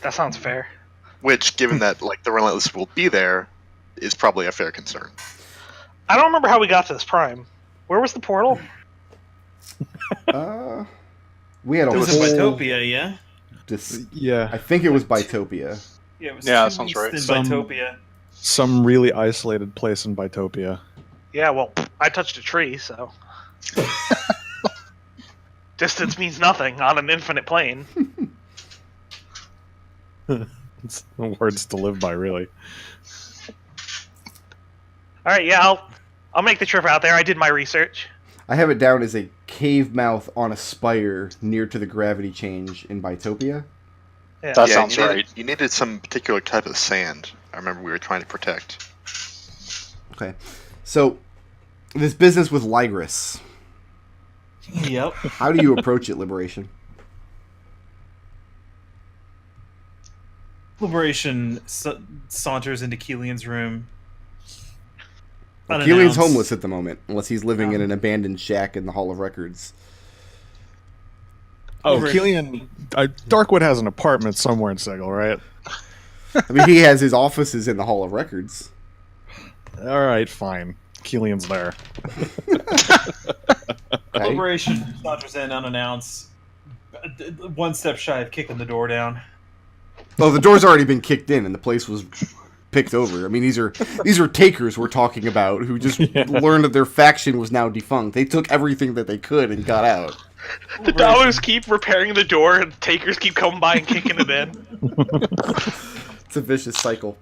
That sounds fair. Which, given that like the Relentless will be there, is probably a fair concern. I don't remember how we got to this prime. Where was the portal? We had a It was whole... in Bytopia, yeah? Yeah. I think it was Bytopia. Yeah, it was Yeah, 2 sounds weeks right. in Some- Bytopia. Some really isolated place in Bytopia. Yeah, well, I touched a tree, so... Distance means nothing on an infinite plane. It's words to live by, really. Alright, yeah, I'll make the trip out there. I did my research. I have it down as a cave mouth on a spire near to the gravity change in Bytopia. Yeah. That sounds you needed, right. You needed some particular type of sand. I remember we were trying to protect. Okay. So, this business with Ligris, Yep. how do you approach it, Liberation? Liberation saunters into Kelian's room. Well, Unannounced. Kelian's homeless at the moment, unless he's living in an abandoned shack in the Hall of Records. Oh, Over- Kelian... Darkwood has an apartment somewhere in Sigil, right? I mean, he has his offices in the Hall of Records. Alright, fine. Kelian's there. Okay. Liberation saunters in unannounced. 1 step shy of kicking the door down. Well, the door's already been kicked in, and the place was picked over. I mean, these are takers we're talking about who just learned that their faction was now defunct. They took everything that they could and got out. The dollars keep repairing the door, and takers keep coming by and kicking it in. It's a vicious cycle.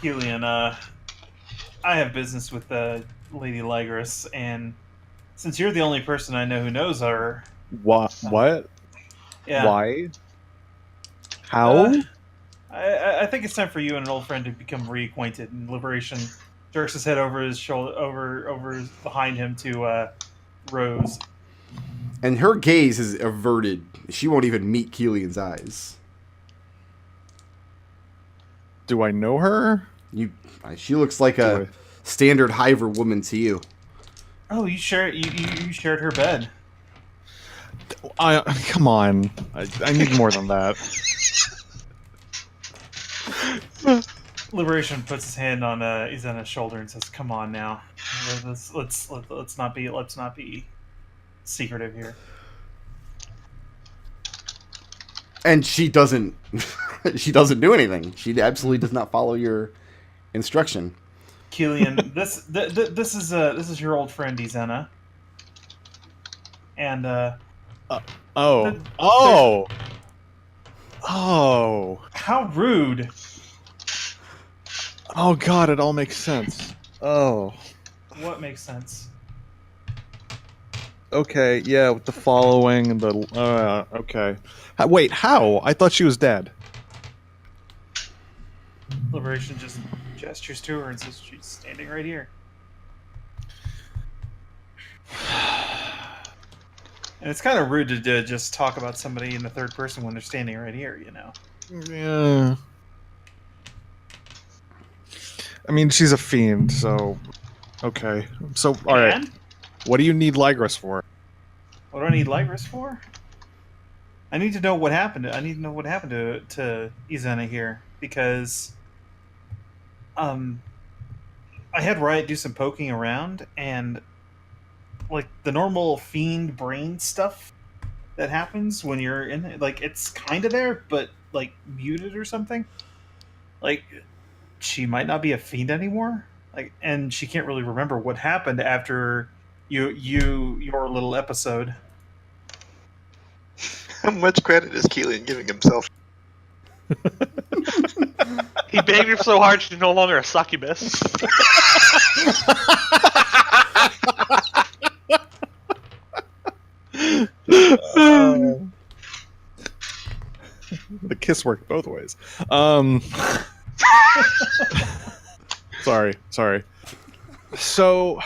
Kelian, I have business with Lady Ligris, and since you're the only person I know who knows her, What? yeah, Why? How? I think it's time for you and an old friend to become reacquainted. And Liberation jerks his head over his shoulder, over behind him to Rose. And her gaze is averted. She won't even meet Kelian's eyes. Do I know her? She looks like a standard Hiver woman to you. Oh, you shared her bed. Come on. I need more than that. Liberation puts his hand on Izena's shoulder and says, "Come on now, let's not be secretive here." And she doesn't do anything. She absolutely does not follow your instruction. Kelian, this is your old friend Izena, and Oh. how rude! Oh god, it all makes sense. Oh. What makes sense? Okay, yeah, with the following and the... okay. Wait, how? I thought she was dead. Liberation just gestures to her and says, "She's standing right here." And it's kind of rude to just talk about somebody in the third person when they're standing right here, you know? Yeah. I mean, she's a fiend, so... Okay. So, alright. And? What do you need Ligris for? What do I need Ligris for? I need to know what happened. I need to know what happened to Izena here, because I had Riot do some poking around, and like the normal fiend brain stuff that happens when you're in it, like it's kind of there, but like muted or something. Like she might not be a fiend anymore. Like, and she can't really remember what happened after your little episode. How much credit is Kelian giving himself? He begged her so hard she's no longer a succubus. The kiss worked both ways. Sorry. So,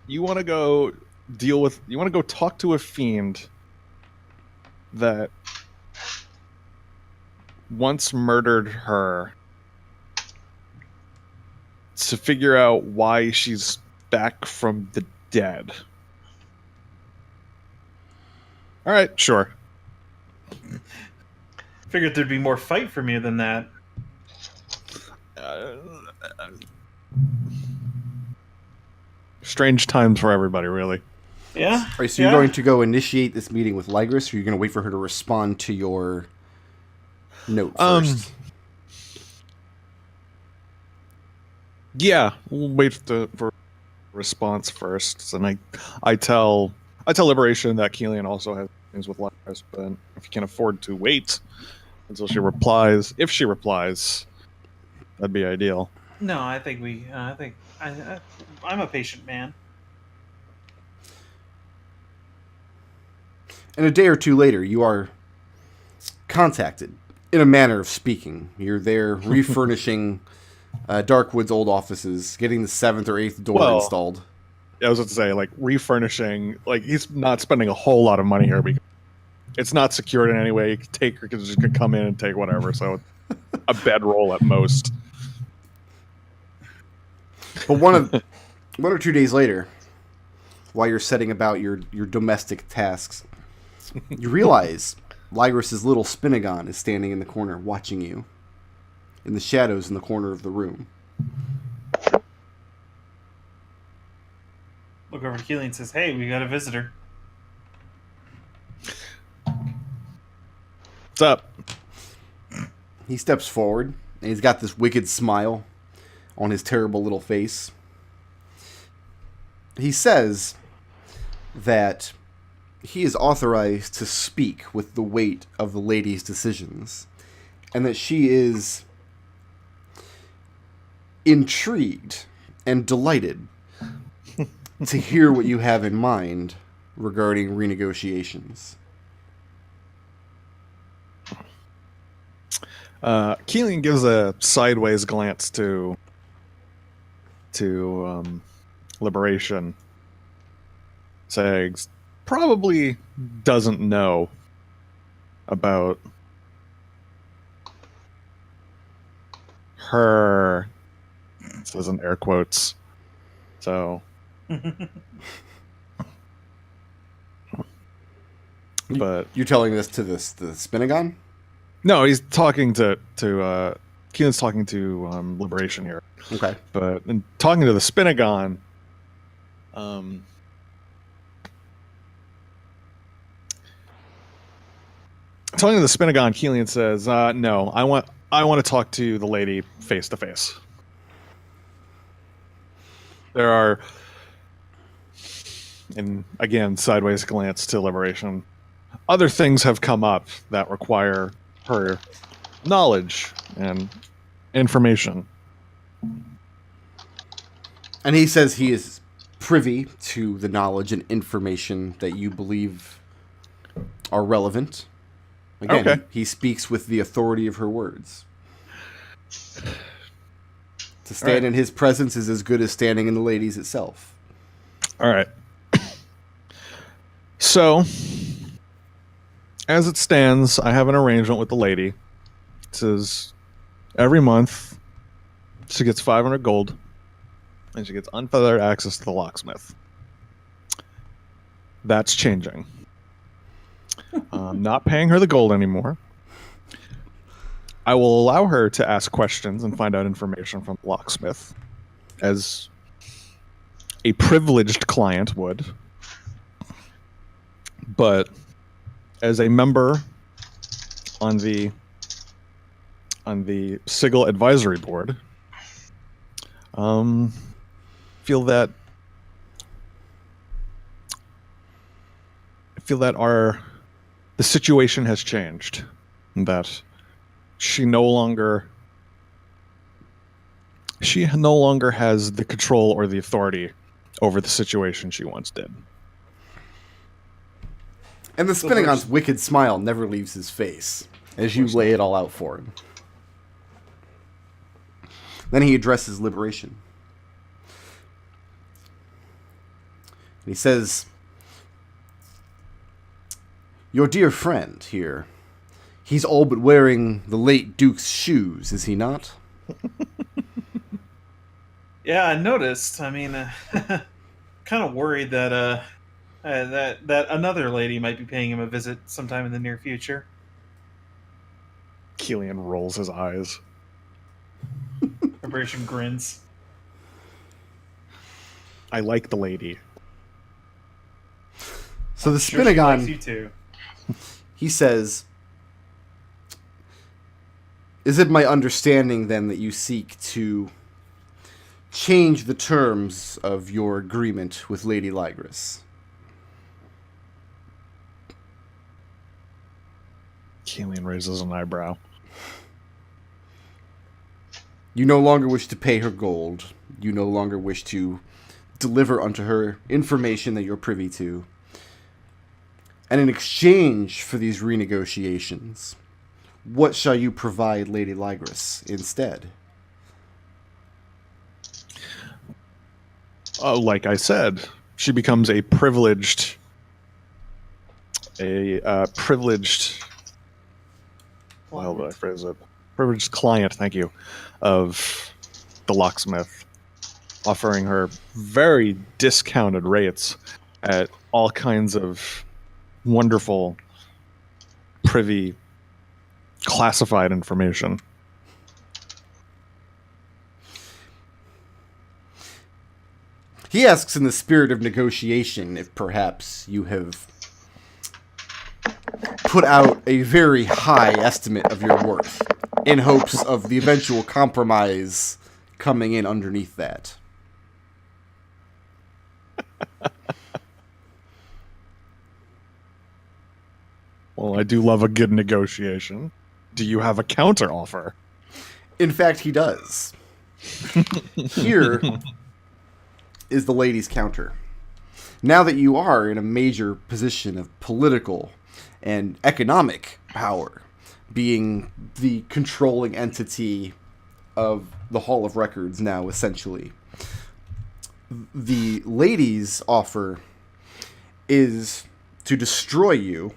you want to go talk to a fiend that once murdered her to figure out why she's back from the dead. All right, sure. Figured there'd be more fight for me than that. Strange times for everybody, really. Yeah. All right, so you're going to go initiate this meeting with Ligris, or you're going to wait for her to respond to your note first? Yeah, we'll wait for response first, and I tell Liberation that Kelian also has things with Ligris, but if you can afford to wait until she replies, if she replies, that'd be ideal. No, I think I'm a patient man. And a day or two later, you are contacted, in a manner of speaking. You're there refurnishing Darkwood's old offices, getting the 7th or 8th door installed. I was about to say, like, refurnishing, like, he's not spending a whole lot of money here because it's not secured in any way. Taker can just come in and take whatever, so a bedroll at most. But one or 2 days later, while you're setting about your domestic tasks, you realize Ligris' little Spinagon is standing in the corner watching you, in the shadows in the corner of the room. Look over to Kelian and says, "Hey, we got a visitor." What's up? He steps forward, and he's got this wicked smile on his terrible little face. He says that he is authorized to speak with the weight of the lady's decisions, and that she is intrigued and delighted to hear what you have in mind regarding renegotiations. Kelian gives a sideways glance to Liberation, saying probably doesn't know about her. This is in air quotes. So. But you're telling this to the Spinagon? No, he's talking to Keelan's talking to Liberation here. Okay. But in talking to the Spinagon, Kelian says, "No, I want to talk to the lady face to face. There are," and again, sideways glance to Liberation, "other things have come up that require her knowledge and information." And he says he is privy to the knowledge and information that you believe are relevant. Again, okay. He speaks with the authority of her words. To stand in his presence is as good as standing in the lady's itself. All right. So, as it stands, I have an arrangement with the lady. It says every month she gets 500 gold, and she gets unfettered access to the locksmith. That's changing. I'm not paying her the gold anymore. I will allow her to ask questions and find out information from the locksmith, as a privileged client would. But as a member on the Sigil advisory board, feel that the situation has changed, and that she no longer has the control or the authority over the situation she once did. And the Spinagon's wicked smile never leaves his face as you lay it all out for him. Then he addresses Liberation. And he says, "Your dear friend here, he's all but wearing the late Duke's shoes, is he not?" Yeah, I noticed. I mean, kind of worried that that, that another lady might be paying him a visit sometime in the near future. Kelian rolls his eyes. Liberation grins. I like the lady. So the Sure she likes Spinagon, you too. he says, "Is it my understanding then that you seek to change the terms of your agreement with Lady Ligris?" Kelian raises an eyebrow. You no longer wish to pay her gold. You no longer wish to deliver unto her information that you're privy to. And in exchange for these renegotiations, what shall you provide Lady Ligris instead? Like I said, she becomes a privileged, how do I phrase it? Privileged client, thank you, of the locksmith, offering her very discounted rates at all kinds of wonderful, privy, classified information. He asks in the spirit of negotiation if perhaps you have put out a very high estimate of your worth in hopes of the eventual compromise coming in underneath that. Well, I do love a good negotiation. Do you have a counter offer? In fact, he does. Here is the lady's counter. Now that you are in a major position of political and economic power, being the controlling entity of the Hall of Records now, essentially, the lady's offer is to destroy you,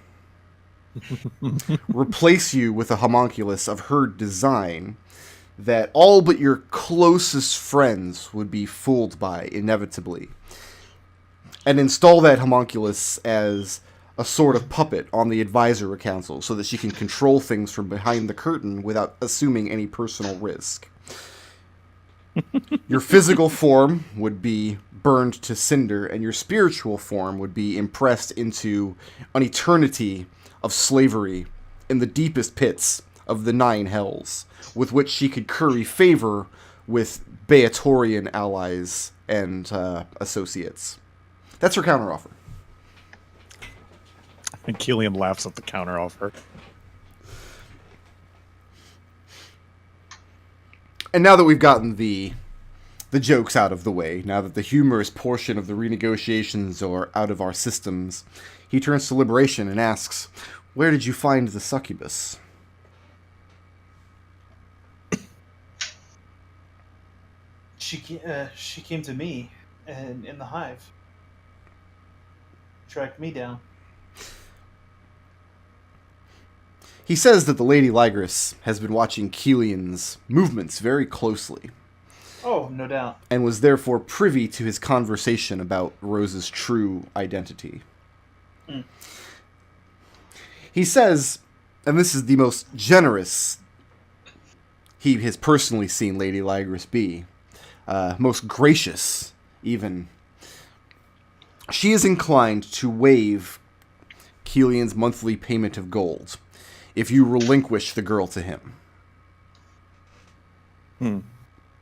replace you with a homunculus of her design that all but your closest friends would be fooled by, inevitably, and install that homunculus as a sort of puppet on the advisory council so that she can control things from behind the curtain without assuming any personal risk. Your physical form would be burned to cinder, and your spiritual form would be impressed into an eternity of slavery in the deepest pits of the 9 hells, with which she could curry favor with Beatorian allies and associates. That's her counteroffer. And Kelian laughs at the counteroffer. And now that we've gotten the jokes out of the way, now that the humorous portion of the renegotiations are out of our systems, he turns to Liberation and asks, "Where did you find the succubus?" She came to me and in the hive. Tracked me down. He says that the Lady Ligris has been watching Kelian's movements very closely, Oh, no doubt. and was therefore privy to his conversation about Rose's true identity. Hmm. He says, and this is the most generous he has personally seen Lady Ligris be, most gracious, even. She is inclined to waive Kelian's monthly payment of gold if you relinquish the girl to him.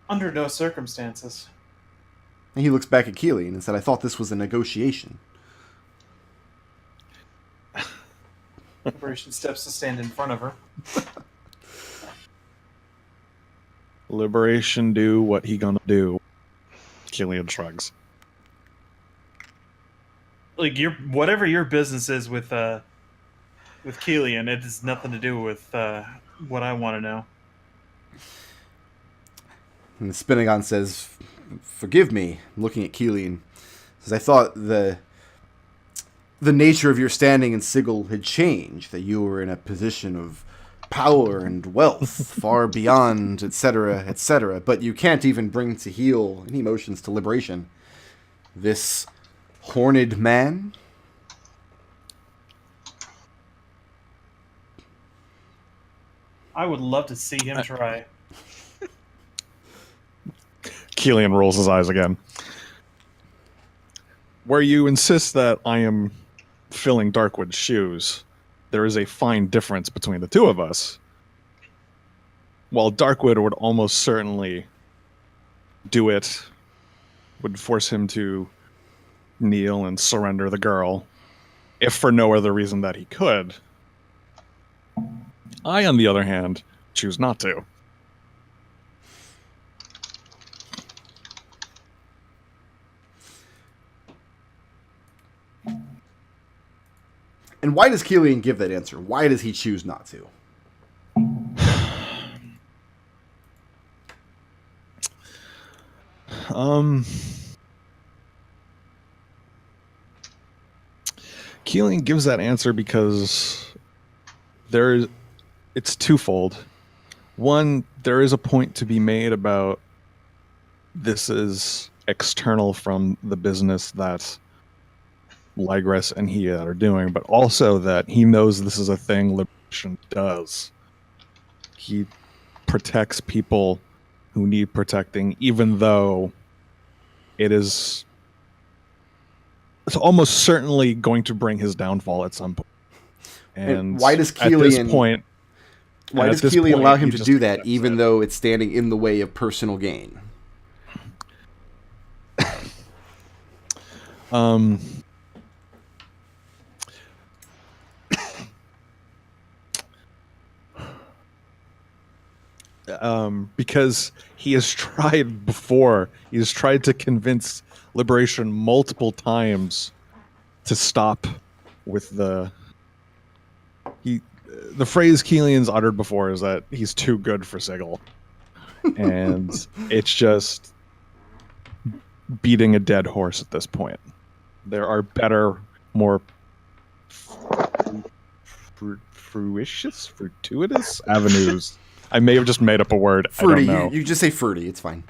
Under no circumstances. And he looks back at Kelian and said, "I thought this was a negotiation." Liberation steps to stand in front of her. Liberation do what he gonna do. Kelian shrugs. Like whatever your business is with Kelian, it has nothing to do with what I want to know. And the Spinagon says, "Forgive me," looking at Kelian. Says, "I thought the nature of your standing in Sigil had changed, that you were in a position of power and wealth, far beyond, etc., etc. But you can't even bring to heel any emotions to Liberation. This horned man?" I would love to see him try. Kelian rolls his eyes again. Where you insist that I am filling Darkwood's shoes, there is a fine difference between the two of us. While Darkwood would almost certainly do it, would force him to kneel and surrender the girl, if for no other reason that he could. I, on the other hand, choose not to. And why does Kelian give that answer? Why does he choose not to? Kelian gives that answer because it's twofold. One, there is a point to be made about this is external from the business that Lygress and he are doing, but also that he knows this is a thing Liberation does. He protects people who need protecting, even though it's almost certainly going to bring his downfall at some point. And why does Kelian, why does Kelian allow him to do that, even though it's standing in the way of personal gain? Because he has tried before. He has tried to convince Liberation multiple times to stop with the phrase Kelian's uttered before is that he's too good for Sigil. And it's just beating a dead horse at this point. There are better, more fortuitous avenues. I may have just made up a word. Fruity. I don't know. You just say fruity. It's fine.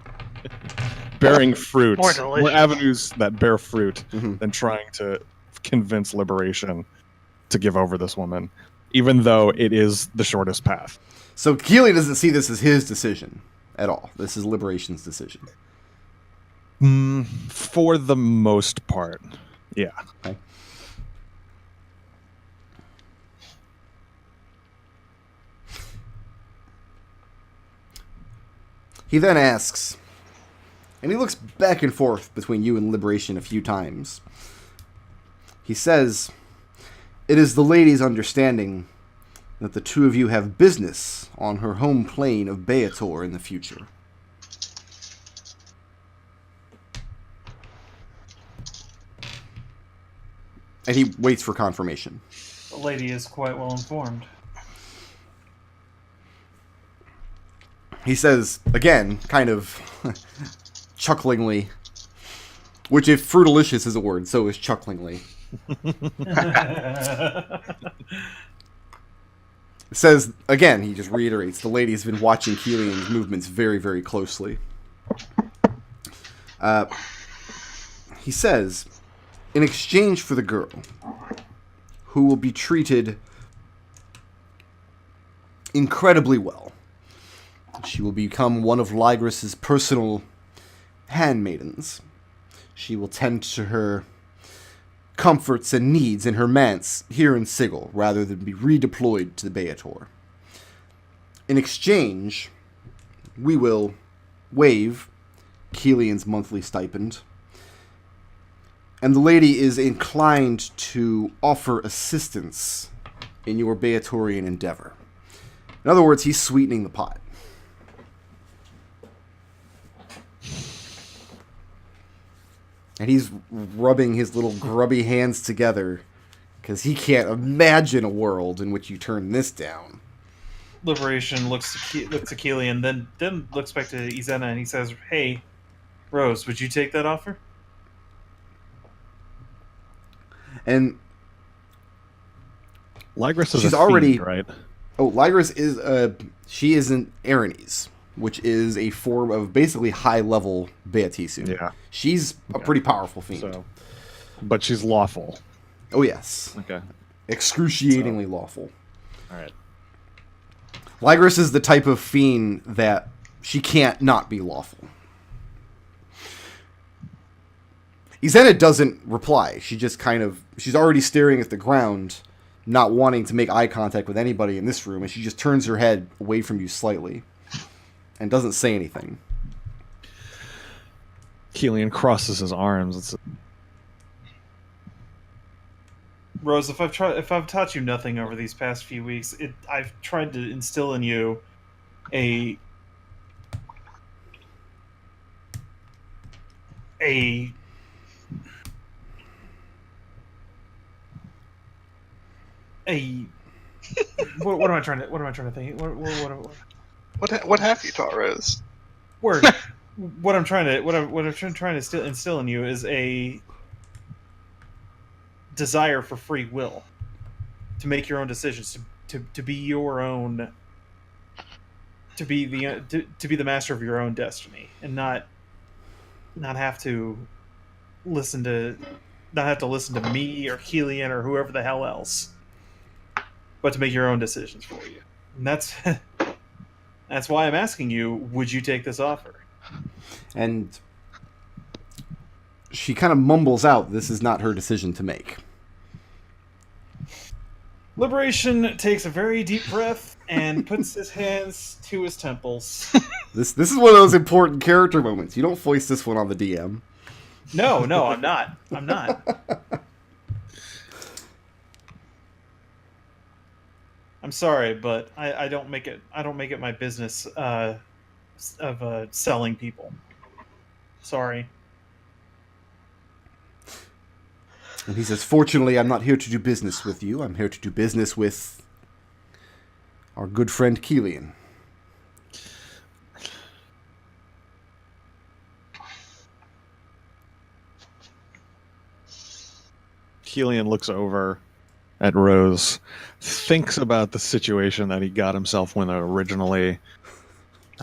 Bearing fruit. More delicious. More avenues that bear fruit Mhm. than trying to convince Liberation to give over this woman, even though it is the shortest path. So Kelian doesn't see this as his decision at all. This is Liberation's decision. For the most part, yeah. Okay. He then asks, and he looks back and forth between you and Liberation a few times. He says, "It is the lady's understanding that the two of you have business on her home plane of Beator in the future." And he waits for confirmation. The lady is quite well informed. He says, again, kind of chucklingly, which if fruitalicious is a word, so is chucklingly. Says, again, he just reiterates, the lady's been watching Kelian's movements very, very closely. He says, in exchange for the girl, who will be treated incredibly well, she will become one of Lygress's personal handmaidens. She will tend to her comforts and needs in her manse here in Sigil, rather than be redeployed to the Beator. In exchange, we will waive Kelian's monthly stipend, and the lady is inclined to offer assistance in your Beatorian endeavor. In other words, he's sweetening the pot. And he's rubbing his little grubby hands together because he can't imagine a world in which you turn this down. Liberation looks to Kelian, then looks back to Izena, and he says, "Hey, Rose, would you take that offer?" And Lygress is she's a already fiend, right? Oh, Lygress is she is an Aranese, which is a form of basically high-level Beatisu. Yeah. She's a pretty powerful fiend. So, but she's lawful. Oh, yes. Okay. Excruciatingly lawful. All right. Lyris is the type of fiend that she can't not be lawful. Izena doesn't reply. She just she's already staring at the ground, not wanting to make eye contact with anybody in this room, and she just turns her head away from you slightly and doesn't say anything. Kelian crosses his arms. It's Rose, if I've taught you nothing over these past few weeks, I've tried to instill in you a what am I trying to think? What have you taught, Rose? Word. What I'm trying to instill in you is a desire for free will, to make your own decisions, to be your own, to be the master of your own destiny, and not have to listen to me or Kelian or whoever the hell else, but to make your own decisions for you. And that's why I'm asking you, would you take this offer? And she kind of mumbles out, this is not her decision to make. Liberation takes a very deep breath and puts his hands to his temples. This is one of those important character moments. You don't voice this one on the DM. No, I'm not. I'm not. I'm sorry, but I don't make it my business of selling people. Sorry. And he says, fortunately, I'm not here to do business with you. I'm here to do business with our good friend Kelian. Kelian looks over at Rose, thinks about the situation that he got himself in originally,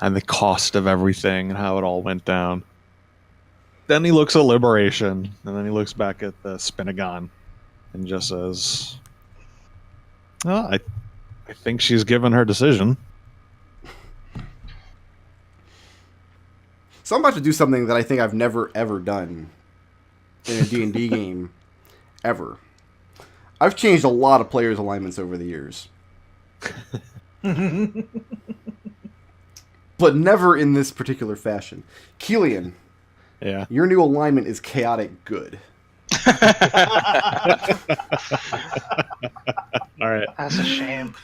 and the cost of everything and how it all went down. Then he looks at Liberation, and then he looks back at the Spinagon, and just says, "Oh, I think she's given her decision." So I'm about to do something that I think I've never, ever done in a D&D game, ever. I've changed a lot of players' alignments over the years. But never in this particular fashion. Kelian, Yeah. your new alignment is chaotic good. All right. That's a shame.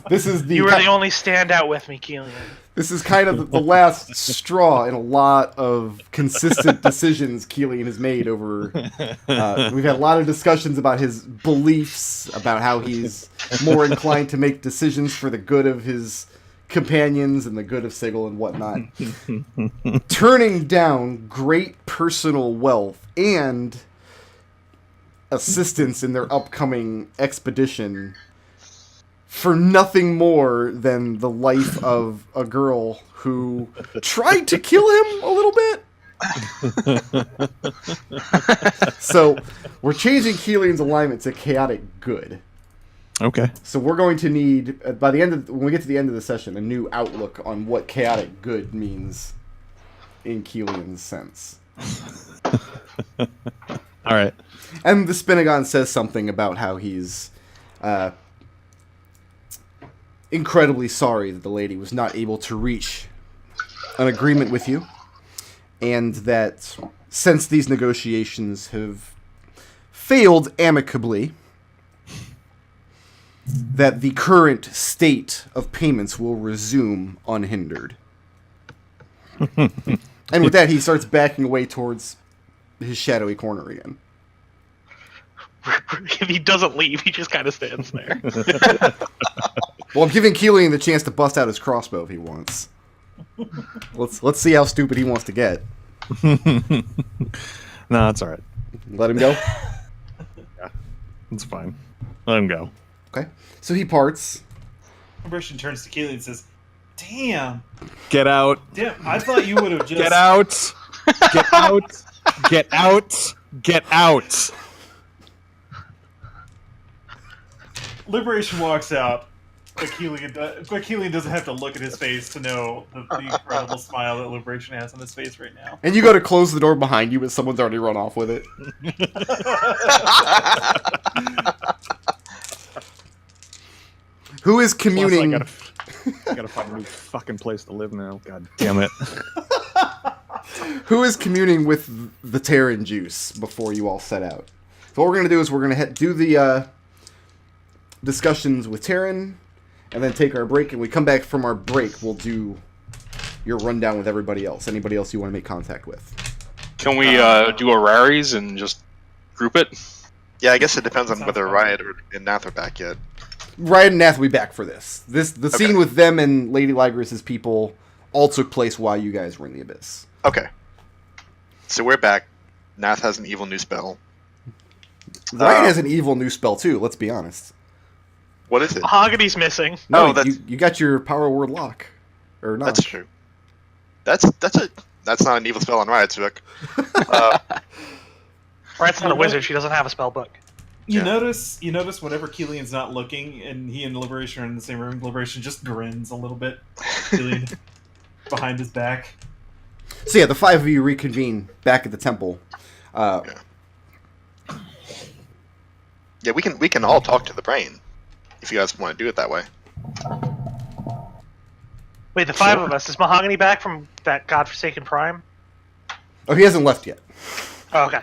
This is You were the only standout with me, Kelian. This is kind of the last straw in a lot of consistent decisions Kelian has made over... we've had a lot of discussions about his beliefs, about how he's more inclined to make decisions for the good of his companions and the good of Sigil and whatnot. Turning down great personal wealth and assistance in their upcoming expedition for nothing more than the life of a girl who tried to kill him a little bit. So we're changing Kelian's alignment to chaotic good. Okay. So we're going to need, when we get to the end of the session, a new outlook on what chaotic good means in Kelian's sense. All right. And the Spinagon says something about how he's incredibly sorry that the lady was not able to reach an agreement with you, and that since these negotiations have failed amicably, that the current state of payments will resume unhindered. And with that, he starts backing away towards his shadowy corner again. He doesn't leave, he just kind of stands there. Well, I'm giving Kelian the chance to bust out his crossbow if he wants. Let's see how stupid he wants to get. No, it's all right. Let him go? Yeah, it's fine. Let him go. Okay. So he parts. Liberation turns to Kelian and says, "Damn, Get out. I thought you would have just..." Get out. Get out. Get out. Get out. Liberation walks out, but Kelian doesn't have to look at his face to know the incredible smile that Liberation has on his face right now. And you go to close the door behind you, but someone's already run off with it. Who is communing? Plus, I gotta find a new fucking place to live now. God damn it. Who is communing with the Terran juice before you all set out? So what we're going to do is we're going to do the discussions with Terran, and then take our break. And we come back from our break, we'll do your rundown with everybody else. Anybody else you want to make contact with? Can we do a raries and just group it? Yeah, I guess it depends on Sounds whether fun. Riot and Nath are back yet. Riot and Nath will be back for this. The scene Okay. with them and Lady Lygras's people all took place while you guys were in the Abyss. Okay. So we're back. Nath has an evil new spell. Riot has an evil new spell too, let's be honest. What is it? Mahogany's missing. No, Oh, that's- you got your power word lock. Or not. That's true. That's not an evil spell on Riot's book. Riot's not a wizard. She doesn't have a spell book. You Yeah. notice whenever Kelian's not looking and he and Liberation are in the same room, Liberation just grins a little bit. Kelian behind his back. So yeah, the five of you reconvene back at the temple. Yeah, we can all talk to the brain if you guys want to do it that way. Wait, the five of us. Is Mahogany back from that godforsaken prime? Oh, he hasn't left yet. Oh, okay.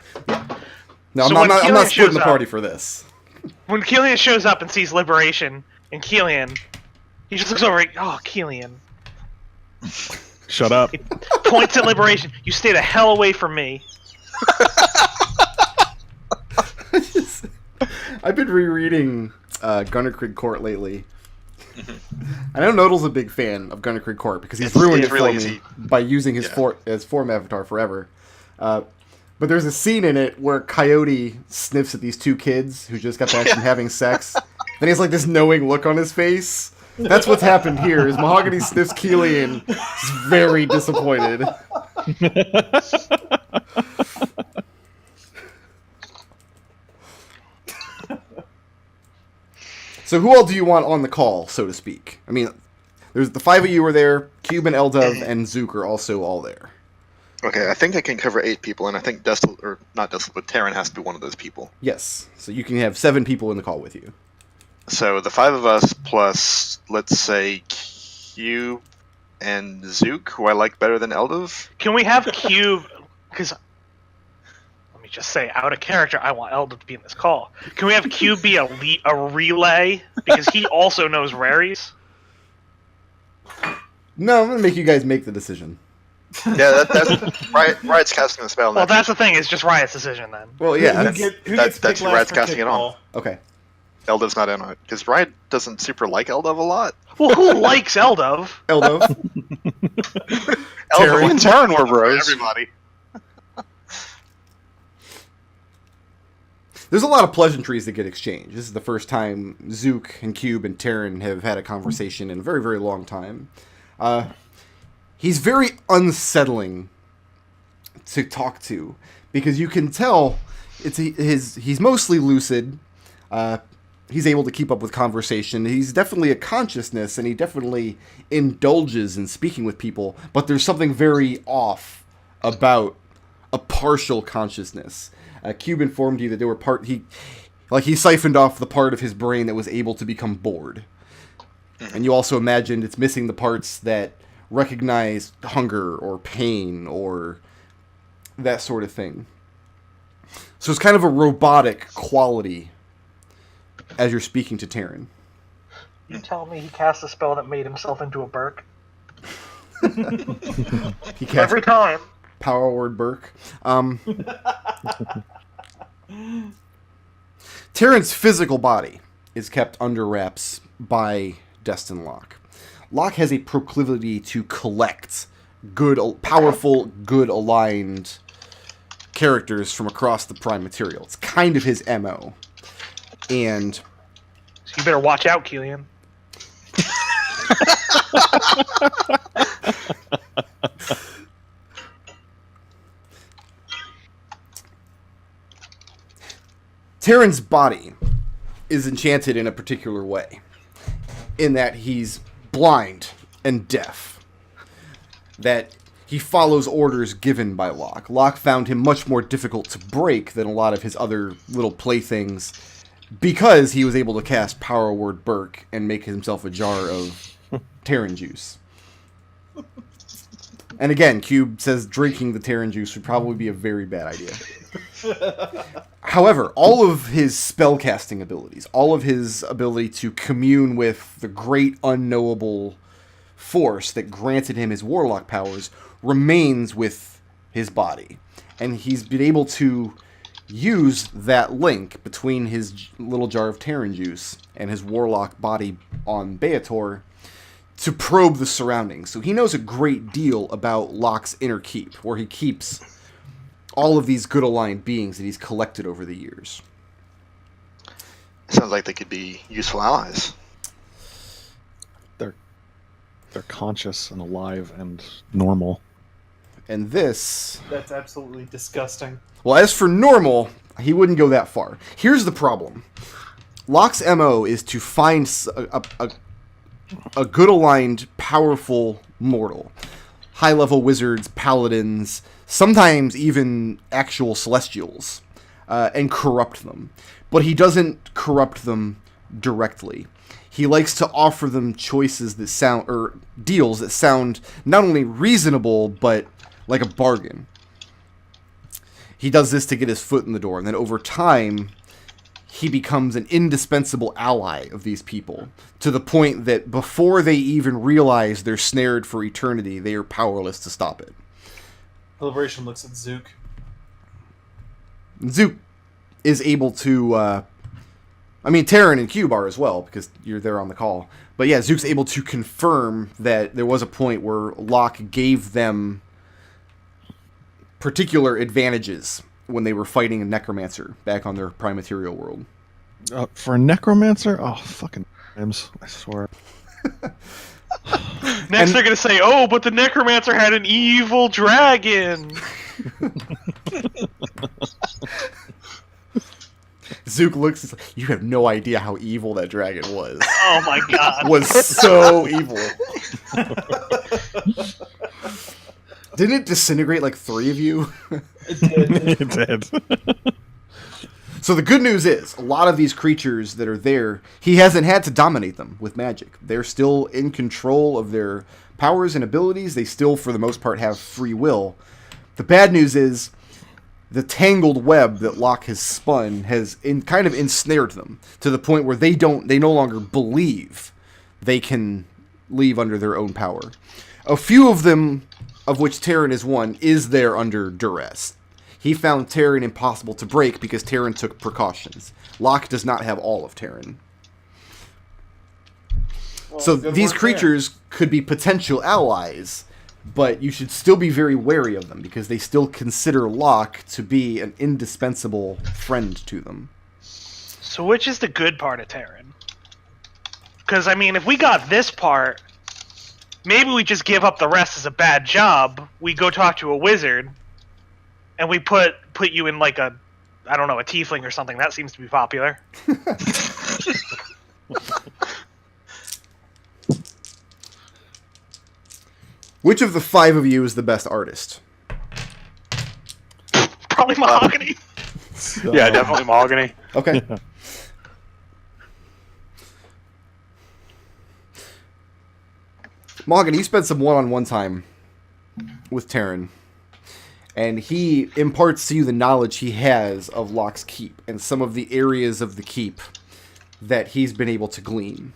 No, So I'm when not Kelian splitting shows the up- party for this. When Kelian shows up and sees Liberation and Kelian, he just looks over. Oh, Kelian. Shut up. He points at Liberation. You stay the hell away from me. I've been rereading Gunnerkrigg Court lately. I know Nodal's a big fan of Gunnerkrigg Court because he's ruined it's it really for me easy. by using his Yeah. as form avatar forever. But there's a scene in it where Coyote sniffs at these two kids who just got back from having sex. Then he has like this knowing look on his face. That's what's happened here. Is Mahogany sniffs Kelian. He's very disappointed. So who all do you want on the call, so to speak? I mean, there's the five of you were there. Cube and Eldov and Zook are also all there. Okay, I think I can cover 8 people, and I think Destil, or not Destil, but Terran has to be one of those people. Yes. So you can have 7 people in the call with you. So the 5 of us plus, let's say, Cube and Zook, who I like better than Eldov. Can we have Cube? Because let me just say, out of character, I want Elda to be in this call. Can we have Cube be a relay? Because he also knows raries. No, I'm going to make you guys make the decision. Yeah, that's Riot's casting the spell. Well, that's the thing. It's just Riot's decision then. Well, yeah. Who gets that's picked who last Riot's for casting it on. kickball? Okay. Eldov's not in on it because Riot doesn't super like Eldov a lot. Well, who likes Eldov? Eldov. Eldov and Terran were bros. Everybody. There's a lot of pleasantries that get exchanged. This is the first time Zook and Cube and Terran have had a conversation in a very, very long time. He's very unsettling to talk to because you can tell he's mostly lucid. He's able to keep up with conversation. He's definitely a consciousness, and he definitely indulges in speaking with people. But there's something very off about a partial consciousness. Cube informed you that there were he siphoned off the part of his brain that was able to become bored, and you also imagined it's missing the parts that recognize hunger or pain or that sort of thing. So it's kind of a robotic quality as you're speaking to Terran. You tell me he cast a spell that made himself into a Burke? He casts Every time. Power word Burke. Terran's physical body is kept under wraps by Destin Locke. Locke has a proclivity to collect powerful, good-aligned characters from across the Prime material. It's kind of his MO. And So you better watch out, Kelian. Terran's body is enchanted in a particular way, in that he's blind and deaf, that he follows orders given by Locke. Locke found him much more difficult to break than a lot of his other little playthings, because he was able to cast Power Word Burke and make himself a jar of Terran juice. And again, Cube says drinking the Terran juice would probably be a very bad idea. However, all of his spellcasting abilities, all of his ability to commune with the great unknowable force that granted him his warlock powers, remains with his body. And he's been able to use that link between his little jar of Terran juice and his warlock body on Beator to probe the surroundings. So he knows a great deal about Locke's inner keep, where he keeps all of these good aligned beings that he's collected over the years. Sounds like they could be useful allies. They're conscious and alive and normal. And this... That's absolutely disgusting. Well, as for normal, he wouldn't go that far. Here's the problem. Locke's MO is to find a good aligned, powerful mortal. High-level wizards, paladins, sometimes even actual celestials, and corrupt them. But he doesn't corrupt them directly. He likes to offer them choices that sound, or deals that sound not only reasonable, but like a bargain. He does this to get his foot in the door, and then over time, he becomes an indispensable ally of these people, to the point that before they even realize they're snared for eternity, they are powerless to stop it. Liberation looks at Zook. Zook is able to... Terran and Cube are as well, because you're there on the call. But yeah, Zook's able to confirm that there was a point where Locke gave them particular advantages when they were fighting a necromancer back on their prime material world. For a necromancer? Oh, fucking times, I swear. Next they're going to say, oh, but the necromancer had an evil dragon. Zook looks, he's like, you have no idea how evil that dragon was. Oh my god. Was so evil. Didn't it disintegrate like 3 of you? It did. So the good news is, a lot of these creatures that are there, he hasn't had to dominate them with magic. They're still in control of their powers and abilities. They still, for the most part, have free will. The bad news is, the tangled web that Locke has spun has kind of ensnared them to the point where they no longer believe they can leave under their own power. A few of them, of which Terran is one, is there under duress. He found Terran impossible to break because Terran took precautions. Locke does not have all of Terran. Well, So good these work creatures could be potential allies, but you should still be very wary of them because they still consider Locke to be an indispensable friend to them. So which is the good part of Terran? Because, if we got this part, maybe we just give up the rest as a bad job. We go talk to a wizard, and we put you in like a Tiefling or something. That seems to be popular. Which of the 5 of you is the best artist? Probably Mahogany. Yeah, definitely Mahogany. Okay. Mahogany, you spent some one-on-one time with Terran, and he imparts to you the knowledge he has of Locke's keep and some of the areas of the keep that he's been able to glean,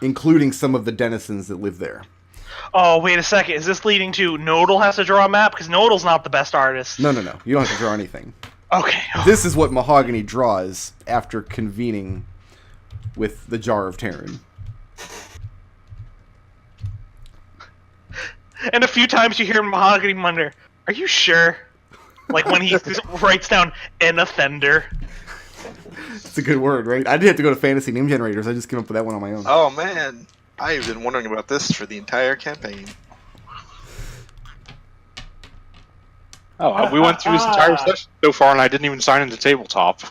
including some of the denizens that live there. Oh, wait a second. Is this leading to Nodal has to draw a map? Because Nodal's not the best artist. No. You don't have to draw anything. Okay. This is what Mahogany draws after convening with the Jar of Terran. And a few times you hear Mahogany wonder, are you sure? Like when he writes down an offender. It's a good word, right? I didn't have to go to fantasy name generators. I just came up with that one on my own. Oh man, I've been wondering about this for the entire campaign. Oh, we went through this entire session so far, and I didn't even sign into tabletop.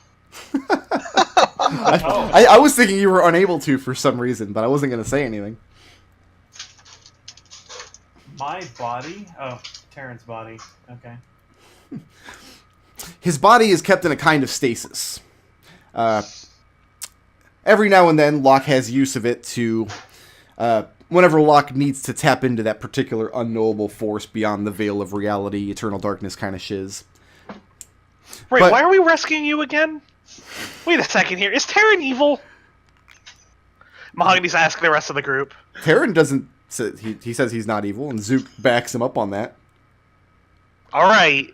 I was thinking you were unable to for some reason, but I wasn't going to say anything. My body? Oh, Terran's body. Okay. His body is kept in a kind of stasis. Every now and then, Locke has use of it to... whenever Locke needs to tap into that particular unknowable force beyond the veil of reality, eternal darkness kind of shiz. Right, But- why are we rescuing you again? Wait a second here. Is Terran evil? Mahogany's asking the rest of the group. Terran doesn't... He says he's not evil, and Zook backs him up on that. Alright.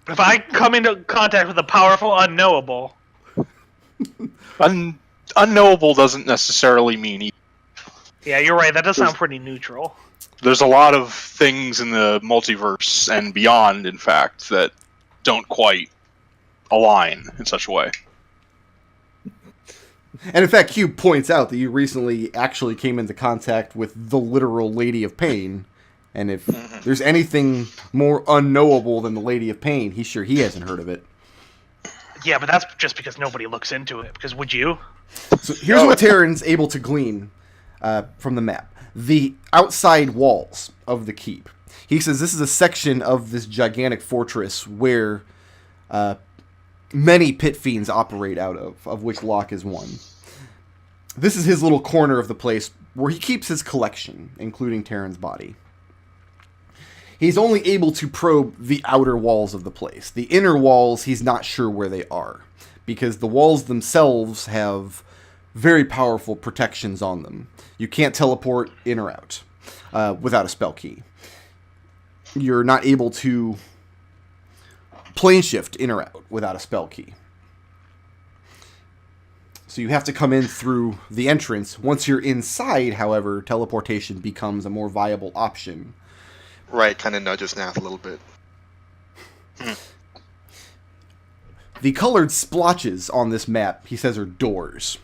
If I come into contact with a powerful unknowable... Unknowable doesn't necessarily mean evil. Yeah, you're right. That does sound pretty neutral. There's a lot of things in the multiverse and beyond, in fact, that don't quite align in such a way. And in fact, Q points out that you recently actually came into contact with the literal Lady of Pain, and if there's anything more unknowable than the Lady of Pain, he's sure he hasn't heard of it. Yeah, but that's just because nobody looks into it. Because would you? So here's what Terran's able to glean from the map. The outside walls of the keep. He says this is a section of this gigantic fortress where many pit fiends operate out of which Locke is one. This is his little corner of the place where he keeps his collection, including Terran's body. He's only able to probe the outer walls of the place. The inner walls, he's not sure where they are, because the walls themselves have very powerful protections on them. You can't teleport in or out without a spell key. You're not able to plane shift in or out without a spell key. So you have to come in through the entrance. Once you're inside, however, teleportation becomes a more viable option. Right, kind of nudges Nath a little bit. The colored splotches on this map, he says, are doors.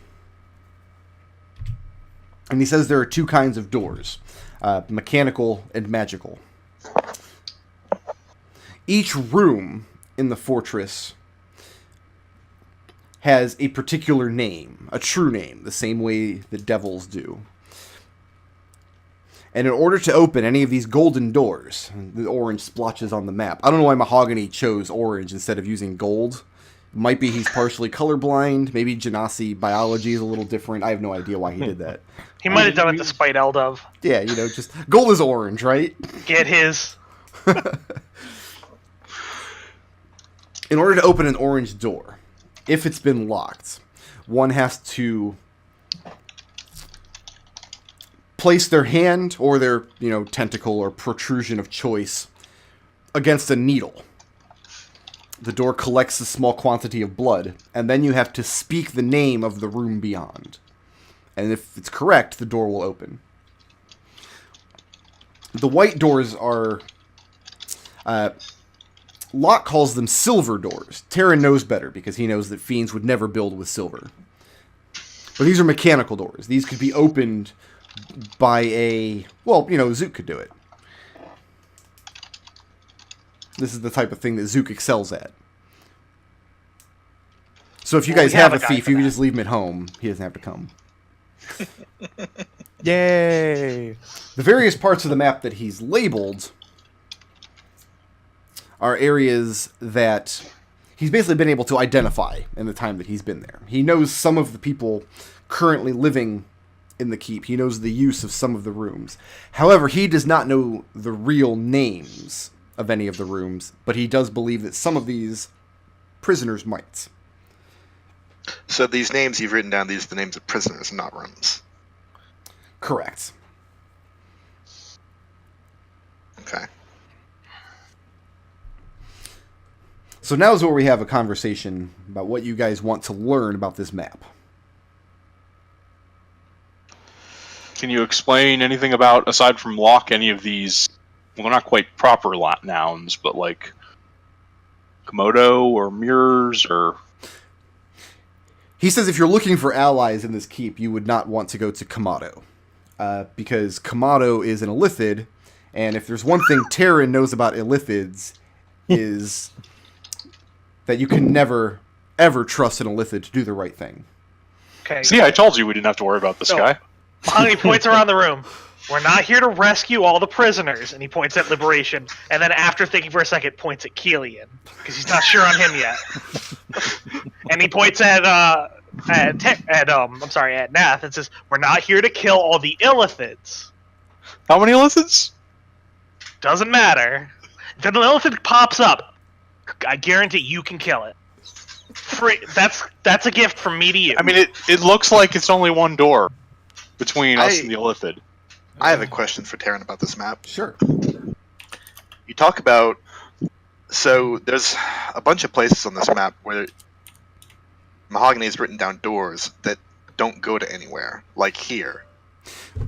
And he says there are two kinds of doors, mechanical and magical. Each room in the fortress has a particular name, a true name, the same way the devils do. And in order to open any of these golden doors, the orange splotches on the map, I don't know why Mahogany chose orange instead of using gold. Might be he's partially colorblind. Maybe Genasi biology is a little different. I have no idea why he did that. He might have done it to spite Eldov. Yeah, you know, just gold is orange, right? Get his. In order to open an orange door, if it's been locked, one has to place their hand or their, tentacle or protrusion of choice against a needle. The door collects a small quantity of blood, and then you have to speak the name of the room beyond. And if it's correct, the door will open. The white doors are... Locke calls them silver doors. Terran knows better, because he knows that fiends would never build with silver. But these are mechanical doors. These could be opened by a... Well, Zook could do it. This is the type of thing that Zook excels at. So if you guys have a guy thief, for you can that. just leave him at home. He doesn't have to come. Yay! The various parts of the map that he's labeled are areas that he's basically been able to identify in the time that he's been there. He knows some of the people currently living in the keep. He knows the use of some of the rooms. However, he does not know the real names of any of the rooms, but he does believe that some of these prisoners might. So these names you've written down, these are the names of prisoners, not rooms. Correct. Okay. So now is where we have a conversation about what you guys want to learn about this map. Can you explain anything about, aside from Locke, any of these, well, not quite proper nouns, but like Komodo or mirrors or... He says if you're looking for allies in this keep, you would not want to go to Komodo. Because Komodo is an illithid, and if there's one thing Terran knows about illithids, is that you can never, ever trust an Illithid to do the right thing. Okay. See, I told you we didn't have to worry about this No. guy. Mahogany points around the room. We're not here to rescue all the prisoners, and he points at Liberation, and then after thinking for a second, points at Kelian, because he's not sure on him yet. And he points at Nath and says, "We're not here to kill all the Illithids. How many lessons? Doesn't matter. If an Illithid pops up, I guarantee you can kill it. Free. That's a gift from me to you." I mean, it looks like it's only one door between us and the Illithid. I have a question for Terran about this map. Sure. You talk about... So, there's a bunch of places on this map where Mahogany has written down doors that don't go to anywhere, like here.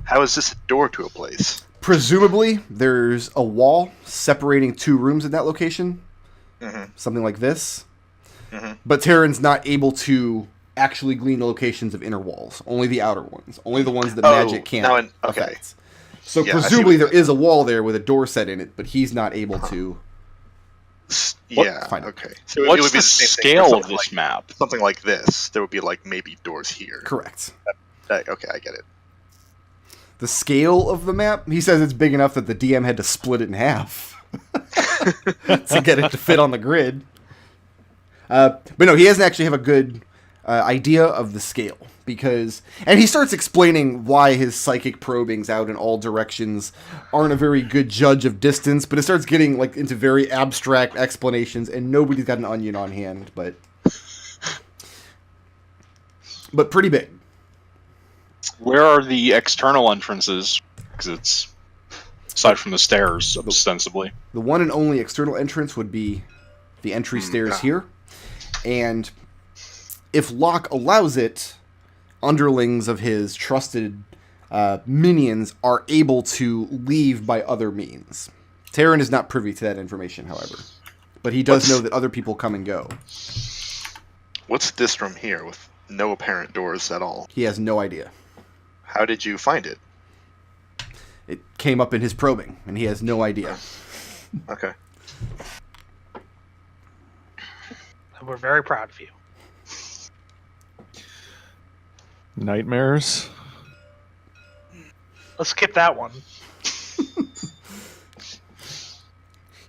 How is this a door to a place? Presumably, there's a wall separating 2 rooms in that location. Mm-hmm. Something like this. Mm-hmm. But Terran's not able to actually glean the locations of inner walls. Only the outer ones. Only the ones that magic can't okay. affect. So Yeah, I see presumably what- there is a wall there with a door set in it, but he's not able to... Yeah, Fine. okay. So it What's would be the same thing for scale of something this like, map? Something like this. There would be like maybe doors here. Correct. Okay, I get it. The scale of the map, he says it's big enough that the DM had to split it in half to get it to fit on the grid. But no, he doesn't actually have a good idea of the scale. And he starts explaining why his psychic probings out in all directions aren't a very good judge of distance, but it starts getting like into very abstract explanations, and nobody's got an onion on hand, but pretty big. Where are the external entrances? Because it's aside from the stairs, ostensibly. The one and only external entrance would be the entry stairs here, and if Locke allows it, underlings of his trusted minions are able to leave by other means. Terran is not privy to that information, however. But he does know that other people come and go. What's this room here with no apparent doors at all? He has no idea. How did you find it? It came up in his probing, and he has no idea. Okay. We're very proud of you. Nightmares. Let's skip that one.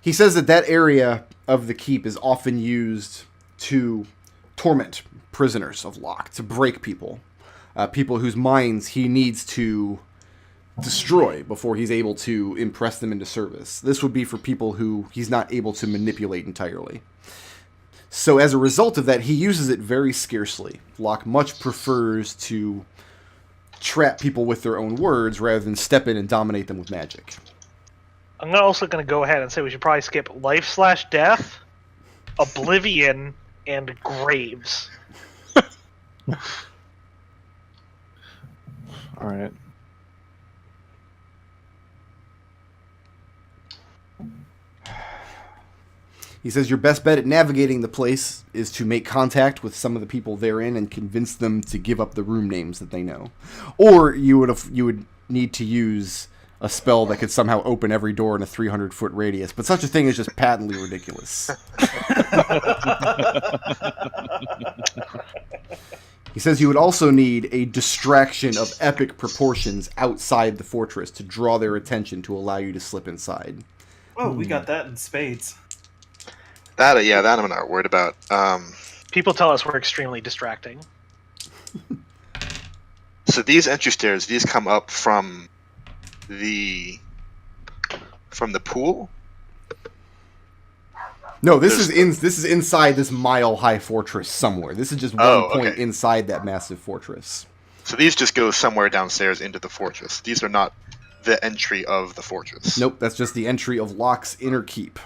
He says that area of the keep is often used to torment prisoners of Locke, to break people. People whose minds he needs to destroy before he's able to impress them into service. This would be for people who he's not able to manipulate entirely. So as a result of that, he uses it very scarcely. Locke much prefers to trap people with their own words rather than step in and dominate them with magic. I'm also going to go ahead and say we should probably skip Life/Death, Oblivion, and Graves. All right. He says your best bet at navigating the place is to make contact with some of the people therein and convince them to give up the room names that they know. Or you would need to use a spell that could somehow open every door in a 300-foot radius, but such a thing is just patently ridiculous. He says you would also need a distraction of epic proportions outside the fortress to draw their attention to allow you to slip inside. Oh, we got that in spades. That I'm not worried about. People tell us we're extremely distracting. So these entry stairs, these come up from the pool? No, this is inside this mile-high fortress somewhere. This is just one point okay. inside that massive fortress. So these just go somewhere downstairs into the fortress. These are not the entry of the fortress. Nope, that's just the entry of Locke's inner keep.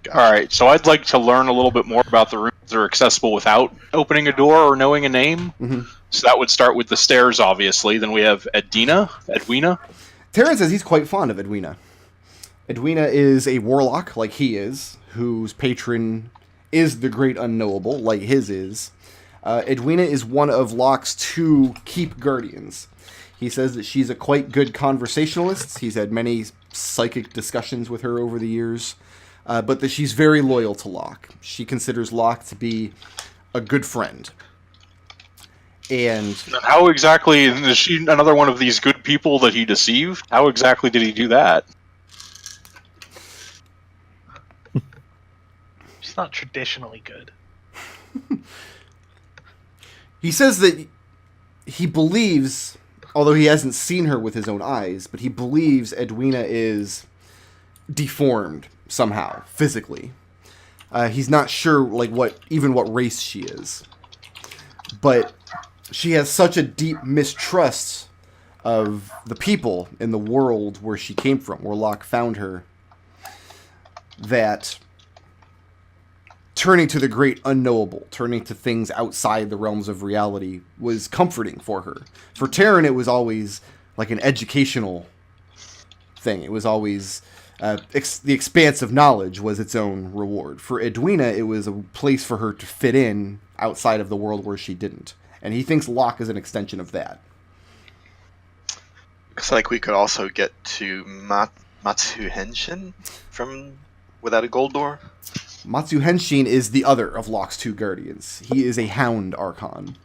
Alright, so I'd like to learn a little bit more about the rooms that are accessible without opening a door or knowing a name. Mm-hmm. So that would start with the stairs, obviously. Then we have Edwina. Terran says he's quite fond of Edwina. Edwina is a warlock, like he is, whose patron is the Great Unknowable, like his is. Edwina is one of Locke's 2 keep guardians. He says that she's a quite good conversationalist. He's had many psychic discussions with her over the years. But that she's very loyal to Locke. She considers Locke to be a good friend. And How exactly is she another one of these good people that he deceived? How exactly did he do that? She's not traditionally good. he says that he believes, although he hasn't seen her with his own eyes, but he believes Edwina is deformed somehow, physically. He's not sure like what race she is. But she has such a deep mistrust of the people in the world where she came from, where Locke found her, that turning to the great unknowable, turning to things outside the realms of reality, was comforting for her. For Terran, it was always like an educational thing. It was always the expanse of knowledge was its own reward. For Edwina, it was a place for her to fit in outside of the world where she didn't. And he thinks Locke is an extension of that. Looks like we could also get to Matsu Henshin from Without a Gold Door. Matsu Henshin is the other of Locke's two guardians. He is a Hound Archon.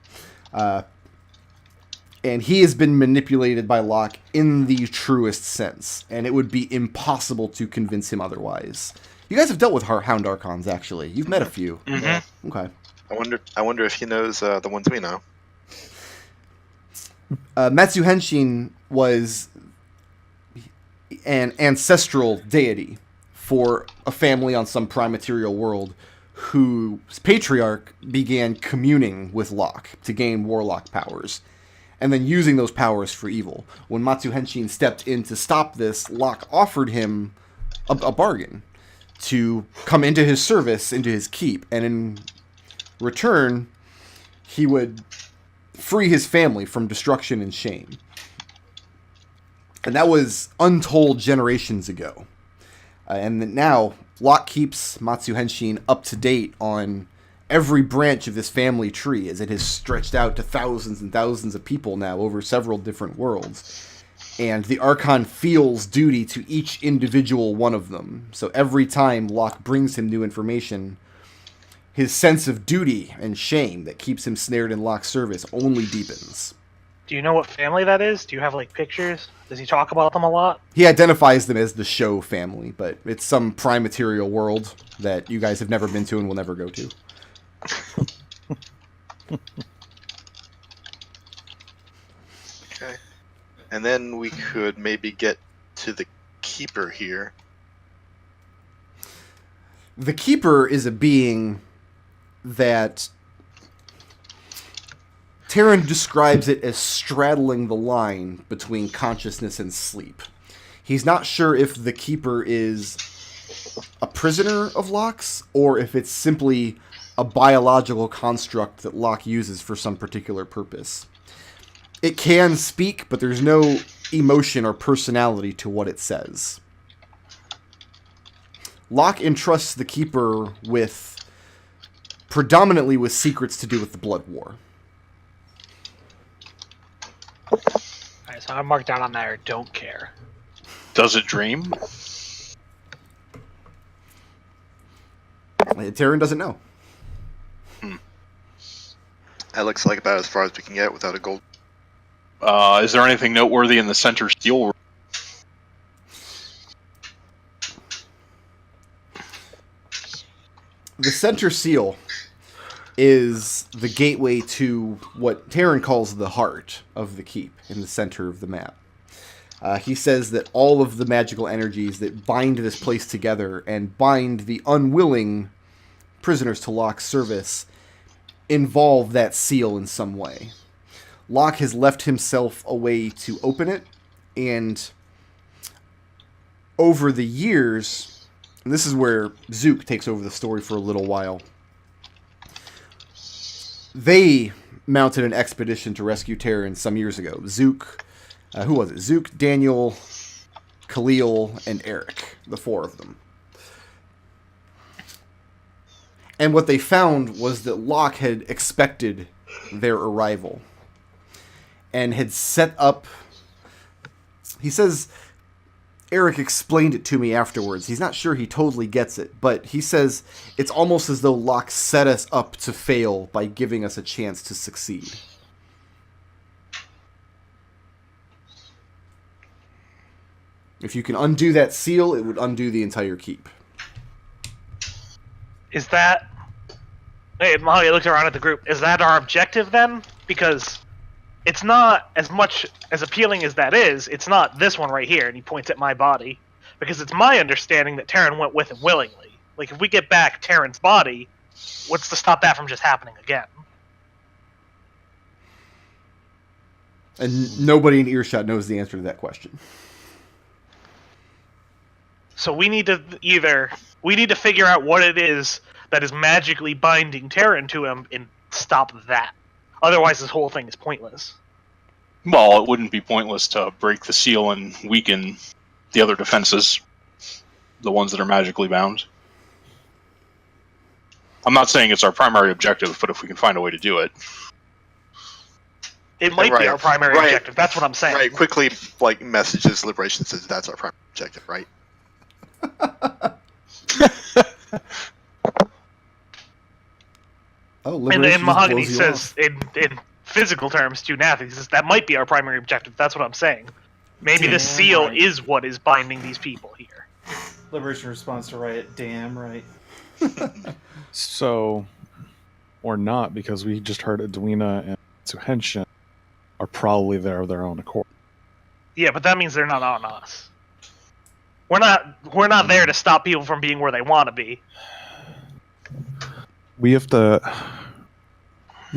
And he has been manipulated by Locke in the truest sense. And it would be impossible to convince him otherwise. You guys have dealt with Hound Archons, actually. You've met a few. Mm-hmm. Okay. I wonder if he knows the ones we know. Matsu Henshin was an ancestral deity for a family on some prime material world whose patriarch began communing with Locke to gain warlock powers, and then using those powers for evil. When Matsu Henshin stepped in to stop this, Locke offered him a bargain to come into his service, into his keep, and in return, he would free his family from destruction and shame. And that was untold generations ago. And now, Locke keeps Matsu Henshin up to date on every branch of this family tree, as it has stretched out to thousands and thousands of people now over several different worlds. And the Archon feels duty to each individual one of them. So every time Locke brings him new information, his sense of duty and shame that keeps him snared in Locke's service only deepens. Do you know what family that is? Do you have, like, pictures? Does he talk about them a lot? He identifies them as the Show family, but it's some prime material world that you guys have never been to and will never go to. Okay. And then we could maybe get to the Keeper here. The Keeper is a being that Terran describes it as straddling the line between consciousness and sleep. He's not sure if the Keeper is a prisoner of Locke's, or if it's simply a biological construct that Locke uses for some particular purpose. It can speak, but there's no emotion or personality to what it says. Locke entrusts the Keeper predominantly with secrets to do with the Blood War. Alright, so I'm marked down on there, don't care. Does it dream? Terran doesn't know. That looks like about as far as we can get without a gold. Is there anything noteworthy in the center steel? The center seal is the gateway to what Terran calls the heart of the keep in the center of the map. He says that all of the magical energies that bind this place together and bind the unwilling prisoners to Locke's service involve that seal in some way. Locke has left himself a way to open it, and over the years, and this is where Zook takes over the story for a little while, they mounted an expedition to rescue Terran some years ago. Zook, who was it? Zook, Daniel, Khalil, and Eric, the four of them. And what they found was that Locke had expected their arrival and had set up... He says Eric explained it to me afterwards. He's not sure he totally gets it, but he says it's almost as though Locke set us up to fail by giving us a chance to succeed. If you can undo that seal, it would undo the entire keep. Is that... Hey, Molly looked around at the group. Is that our objective, then? Because it's not as much as appealing as that is. It's not this one right here, and he points at my body. Because it's my understanding that Terran went with him willingly. Like, if we get back Terran's body, what's to stop that from just happening again? And nobody in earshot knows the answer to that question. So we need to figure out what it is that is magically binding Terran to him and stop that. Otherwise, this whole thing is pointless. Well, it wouldn't be pointless to break the seal and weaken the other defenses, the ones that are magically bound. I'm not saying it's our primary objective, but if we can find a way to do it. It might be our primary objective. That's what I'm saying. Right, quickly, messages Liberation says that's our primary objective, right? And Mahogany says, in physical terms, to Nath, he says, that might be our primary objective. That's what I'm saying. Maybe the seal is what is binding these people here. Liberation responds to Riot, damn right. So, or not, because we just heard Edwina and Suhenshin are probably there of their own accord. Yeah, but that means they're not on us. We're not there to stop people from being where they want to be. We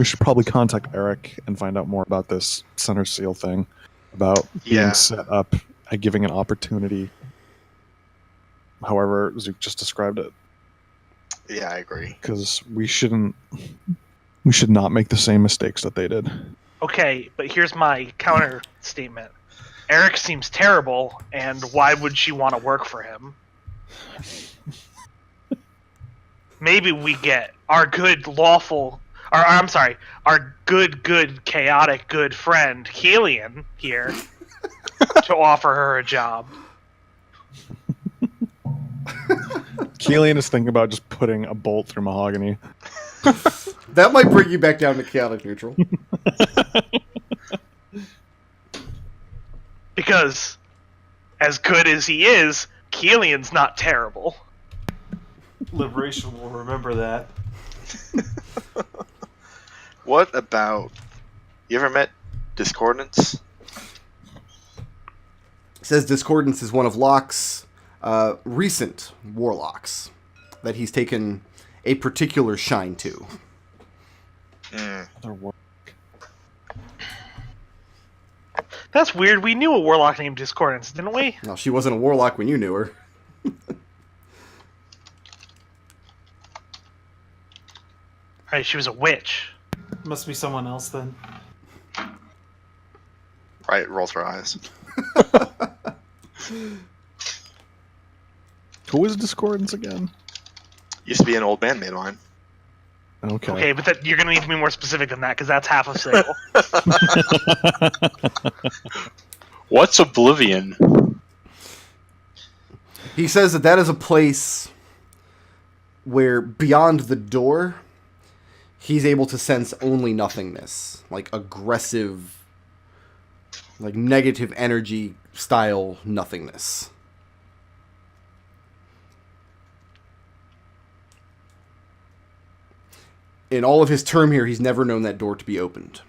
should probably contact Eric and find out more about this center seal thing, about being set up and giving an opportunity. However, Zook just described it. Yeah, I agree. Because we should not make the same mistakes that they did. Okay, but here's my counter statement. Eric seems terrible, and why would she want to work for him? Maybe we get our good, chaotic, good friend, Kelian, here, to offer her a job. Kelian is thinking about just putting a bolt through Mahogany. That might bring you back down to chaotic neutral. Because, as good as he is, Kelian's not terrible. Liberation will remember that. What about... You ever met Discordance? It says Discordance is one of Locke's recent warlocks that he's taken a particular shine to. That's weird. We knew a warlock named Discordance, didn't we? No, she wasn't a warlock when you knew her. Right, she was a witch. Must be someone else then. Right, rolls her eyes. Who is Discordance again? Used to be an old bandmate of mine. Okay. Okay, but you're going to need to be more specific than that, because that's half of Sable. What's Oblivion? He says that is a place where beyond the door, he's able to sense only nothingness. Like aggressive, like negative energy style nothingness. In all of his term here, he's never known that door to be opened.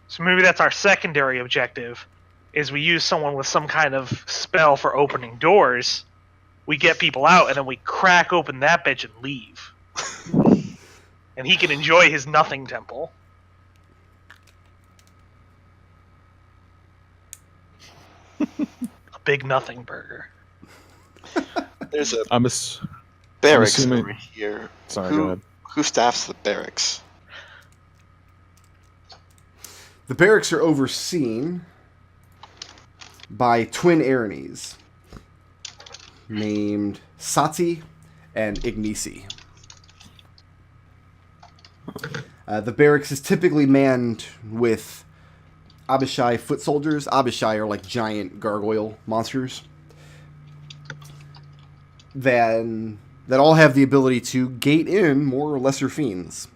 So maybe that's our secondary objective, is we use someone with some kind of spell for opening doors, we get people out, and then we crack open that bitch and leave. And he can enjoy his nothing temple. A big nothing burger. There's a I'm barracks assuming... over here. Sorry, go ahead. Who staffs the barracks? The barracks are overseen by twin Aranes named Sati and Ignisi. The barracks is typically manned with Abishai foot soldiers. Abishai are like giant gargoyle monsters. that all have the ability to gate in more or lesser fiends.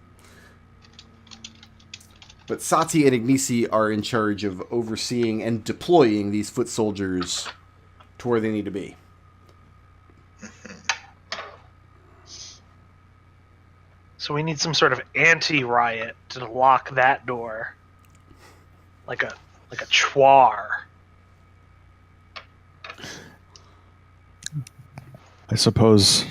But Sati and Ignisi are in charge of overseeing and deploying these foot soldiers to where they need to be. So we need some sort of anti-riot to lock that door. Like a chwar. I suppose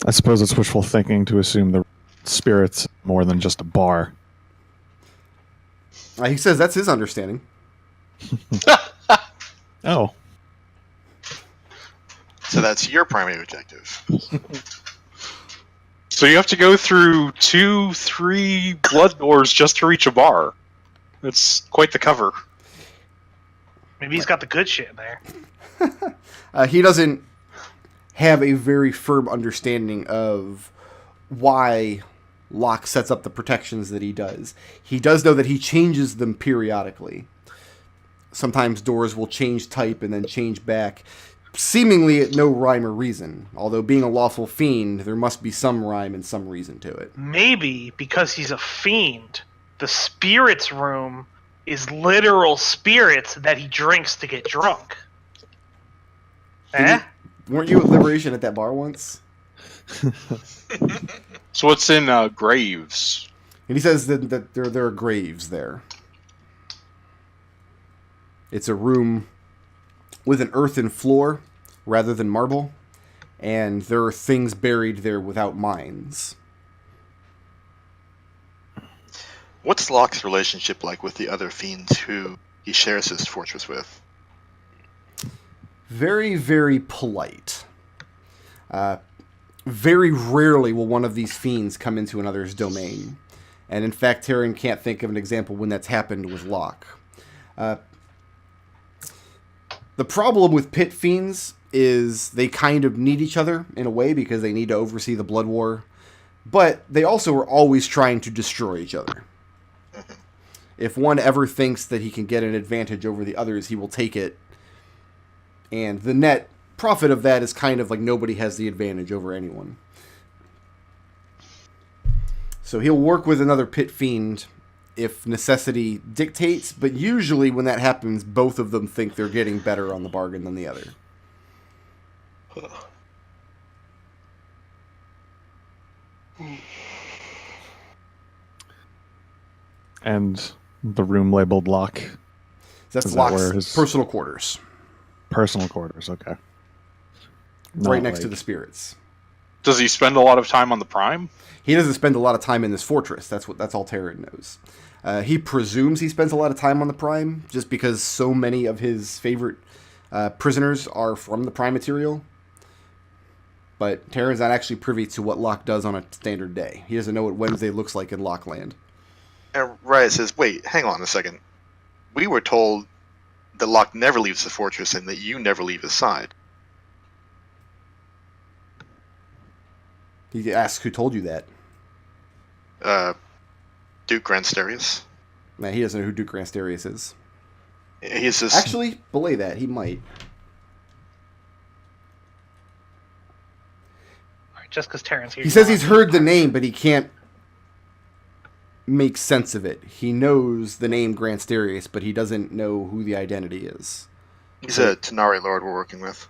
it's wishful thinking to assume the spirit's more than just a bar. He says that's his understanding. Oh. So that's your primary objective. So you have to go through 2-3 blood doors just to reach a bar. It's quite the cover. Maybe he's got the good shit in there. He doesn't have a very firm understanding of why Locke sets up the protections that he does. He does know that he changes them periodically. Sometimes doors will change type and then change back, seemingly at no rhyme or reason. Although being a lawful fiend, there must be some rhyme and some reason to it. Maybe because he's a fiend, the spirits room is literal spirits that he drinks to get drunk. Weren't you at Liberation at that bar once? So what's in Graves? And he says that there are graves there. It's a room with an earthen floor rather than marble, and there are things buried there without minds. What's Locke's relationship like with the other fiends who he shares his fortress with? Very, very polite. Very rarely will one of these fiends come into another's domain. And in fact, Terran can't think of an example when that's happened with Locke. The problem with pit fiends is they kind of need each other in a way because they need to oversee the blood war. But they also are always trying to destroy each other. If one ever thinks that he can get an advantage over the others, he will take it. And the net profit of that is kind of like nobody has the advantage over anyone. So he'll work with another pit fiend if necessity dictates, but usually when that happens, both of them think they're getting better on the bargain than the other. And the room labeled Locke. That's Is that Locke's where his- personal quarters. Personal quarters, okay. Right Not next to like- the spirits. Does he spend a lot of time on the Prime? He doesn't spend a lot of time in this fortress. That's all Terran knows. He presumes he spends a lot of time on the Prime, just because so many of his favorite prisoners are from the Prime material. But Terran's not actually privy to what Locke does on a standard day. He doesn't know what Wednesday looks like in Lockland. And Riot says, wait, hang on a second. We were told that Locke never leaves the fortress and that you never leave his side. He asks who told you that. Duke Gransterius. Now, he doesn't know who Duke Gransterius is. He's just... Actually, belay that. He might. Alright, just because Terran's here. He says he's heard the name, but he can't make sense of it. He knows the name Gransterius, but he doesn't know who the identity is. He's a Tenari lord we're working with.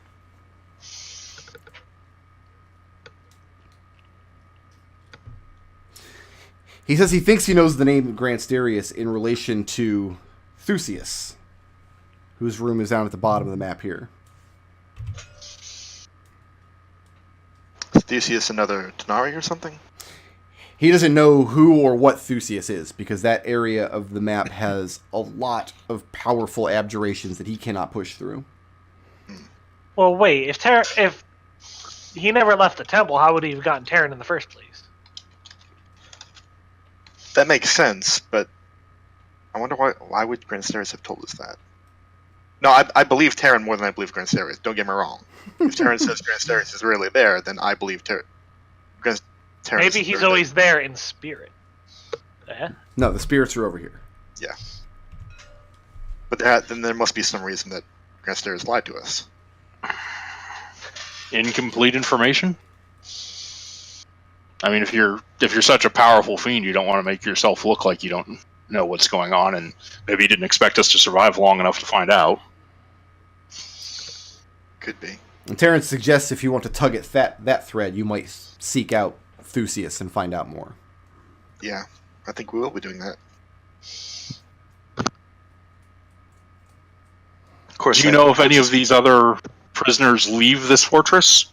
He says he thinks he knows the name Gransterius in relation to Thusius, whose room is down at the bottom of the map here. Is Theseus another Tenari or something? He doesn't know who or what Thusius is, because that area of the map has a lot of powerful abjurations that he cannot push through. Well, wait. If he never left the temple, how would he have gotten Terran in the first place? That makes sense, but I wonder why would Gransterius have told us that? No, I believe Terran more than I believe Gransterius. Don't get me wrong. If Terran says Gransterius is really there, then I believe Terran. Maybe he's always there in spirit. Eh? No, the spirits are over here. Yeah. But then there must be some reason that Gransterius lied to us. incomplete information? I mean, if you're such a powerful fiend, you don't want to make yourself look like you don't know what's going on, and maybe you didn't expect us to survive long enough to find out. Could be. And Terrence suggests if you want to tug at that thread, you might seek out Thusius and find out more. Yeah, I think we will be doing that. Of course. Do you know if any of these other prisoners leave this fortress?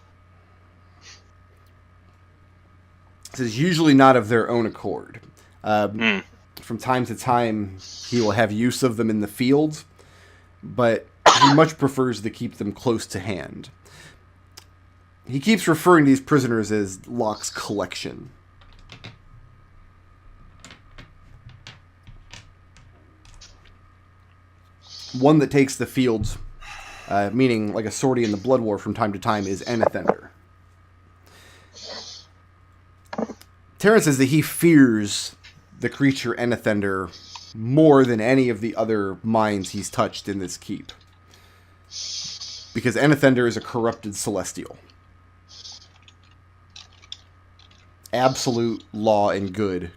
This is usually not of their own accord. From time to time, he will have use of them in the field, but he much prefers to keep them close to hand. He keeps referring to these prisoners as Locke's collection. One that takes the field, meaning like a sortie in the Blood War from time to time, is Enethender. Terrence says that he fears the creature Enethender more than any of the other minds he's touched in this keep. Because Enethender is a corrupted celestial. Absolute law and good,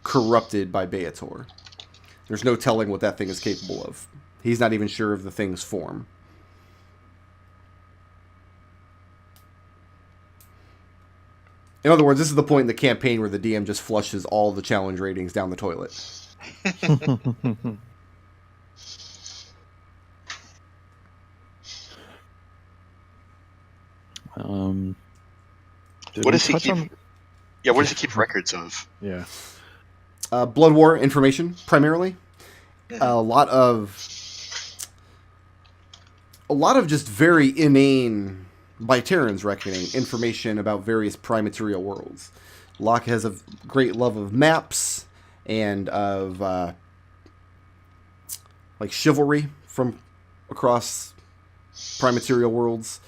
corrupted by Beator. There's no telling what that thing is capable of. He's not even sure of the thing's form. In other words, this is the point in the campaign where the DM just flushes all the challenge ratings down the toilet. What does he keep? Yeah, what does he keep records of? Yeah. Blood War information, primarily. A lot of just very inane, by Terran's reckoning, information about various Primaterial worlds. Locke has a great love of maps and of like chivalry from across Primaterial worlds.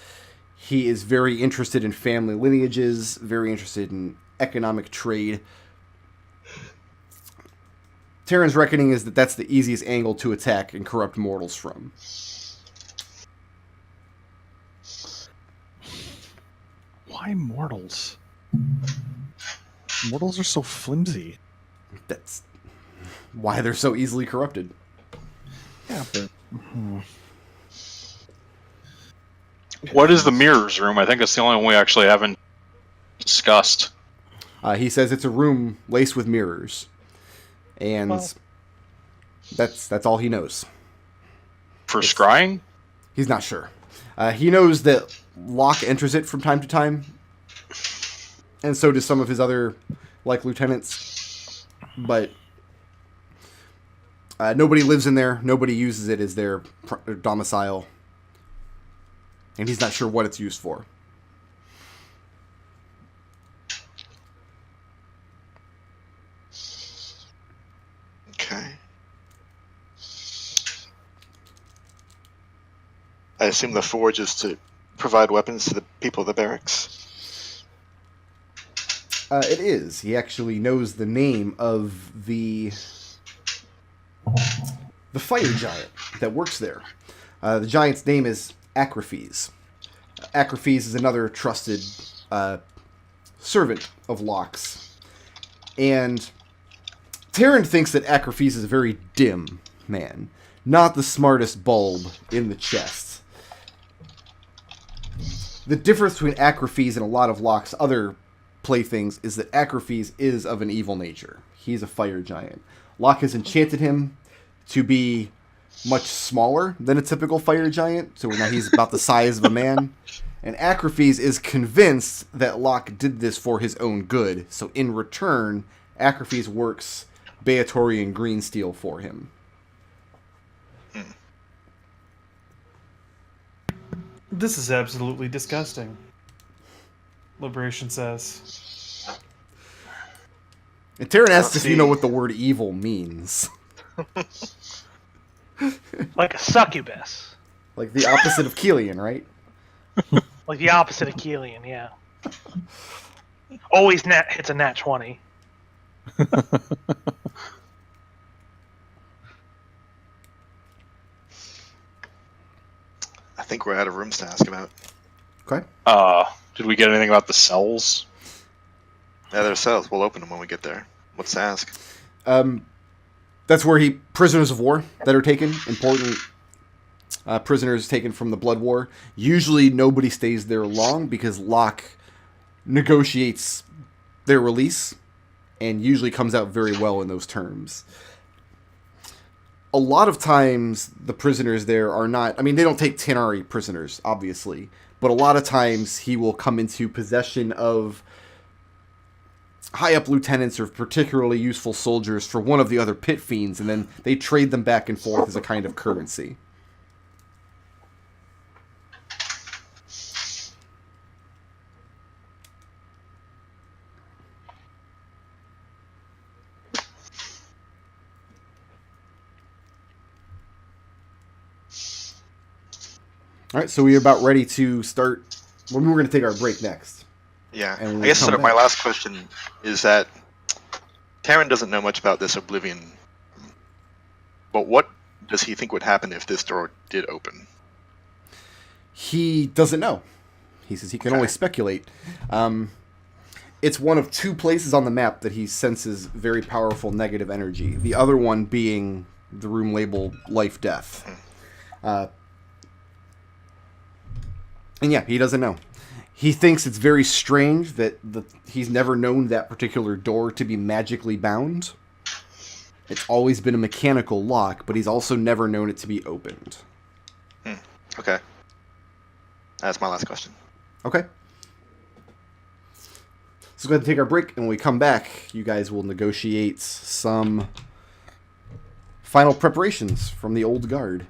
He is very interested in family lineages, very interested in economic trade. Terran's reckoning is that that's the easiest angle to attack and corrupt mortals from. Why mortals? Mortals are so flimsy. That's why they're so easily corrupted. Yeah, but... What is the mirrors room? I think that's the only one we actually haven't discussed. He says it's a room laced with mirrors. And that's all he knows. For scrying? He's not sure. He knows that Locke enters it from time to time. And so does some of his other, like, lieutenants. But nobody lives in there. Nobody uses it as their domicile. And he's not sure what it's used for. Okay. I assume the forge is to provide weapons to the people of the barracks? It is. He actually knows the name of the fire giant that works there. The giant's name is Acrophes. Acrophes is another trusted servant of Locke's. And Terran thinks that Acrophes is a very dim man, not the smartest bulb in the chest. The difference between Acrophes and a lot of Locke's other playthings is that Acrophes is of an evil nature. He's a fire giant. Locke has enchanted him to be much smaller than a typical fire giant, so now he's about the size of a man. And Acrophes is convinced that Locke did this for his own good, so in return, Acrophes works Beatorian green steel for him. This is absolutely disgusting, Liberation says. And Terran asks if you know what the word evil means. Like a succubus. Like the opposite of Kelian, right? Like the opposite of Kelian, yeah. Always hits a nat 20. I think we're out of rooms to ask about. Okay. Did we get anything about the cells? Yeah, there's cells. We'll open them when we get there. What's to ask? That's where prisoners of war that are taken, important prisoners taken from the Blood War. Usually nobody stays there long because Locke negotiates their release and usually comes out very well in those terms. A lot of times the prisoners there are not, I mean, they don't take Tanari prisoners, obviously, but a lot of times he will come into possession of high-up lieutenants or particularly useful soldiers for one of the other pit fiends, and then they trade them back and forth as a kind of currency. All right, so we're about ready to start. Well, we're going to take our break next. Yeah, And I guess come sort of my back. last question is that Taryn doesn't know much about this Oblivion, but what does he think would happen if this door did open? He doesn't know. He says he can only speculate. It's one of two places on the map that he senses very powerful negative energy. The other one being the room labeled Life Death. And yeah, he doesn't know. He thinks it's very strange that he's never known that particular door to be magically bound. It's always been a mechanical lock, but he's also never known it to be opened. Okay. That's my last question. Okay. So we're going to take our break, and when we come back, you guys will negotiate some final preparations from the old guard.